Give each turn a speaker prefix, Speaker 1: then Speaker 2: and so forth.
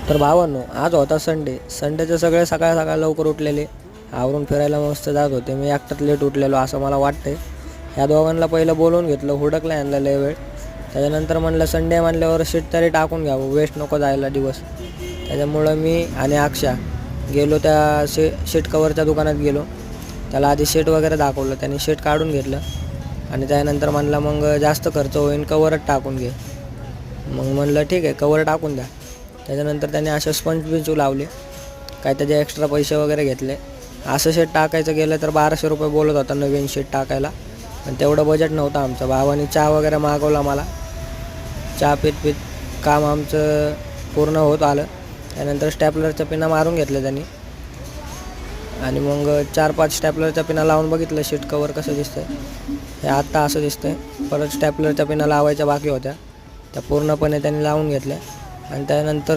Speaker 1: तर भावांनो, आज होता संडेचं सगळे सकाळ सकाळ लवकर उठलेले, आवरून फिरायला मस्त जात होते. मी एकटाच लेट उठलेलो असं मला वाटतंय. ह्या दोघांना पहिलं बोलवून घेतलं, हुडकलं यांना लय वेळ. त्याच्यानंतर म्हणलं संडे म्हणल्यावर शीट तरी टाकून घ्यावं, वेस्ट नको जायला दिवस. त्याच्यामुळं मी आणि अक्षा गेलो त्या शीट कवरच्या दुकानात गेलो. त्याला आधी शीट वगैरे दाखवलं, त्याने शीट काढून घेतलं आणि त्यानंतर म्हणला मग जास्त खर्च होईल, कवरच टाकून घे. मग म्हणलं ठीक आहे, कवर टाकून द्या. त्याच्यानंतर त्याने असे स्पंज बिंचू लावले, काय त्याचे एक्स्ट्रा पैसे वगैरे घेतले. असं शीट टाकायचं गेलं तर 1200 रुपये बोलत होता नवीन शीट टाकायला, पण तेवढं बजेट नव्हतं आमचं. भावाने चहा वगैरे मागवला मला. चहा पीत काम आमचं पूर्ण होत आलं. त्यानंतर स्टॅपलरच्या पिना मारून घेतल्या त्यांनी आणि मग 4-5 स्टॅपलरच्या पिना लावून बघितलं शीट कवर कसं दिसतंय. हे आत्ता असं दिसतंय. परत स्टॅपलरच्या पिना लावायच्या बाकी होत्या, त्या पूर्णपणे त्यांनी लावून घेतल्या आणि त्यानंतर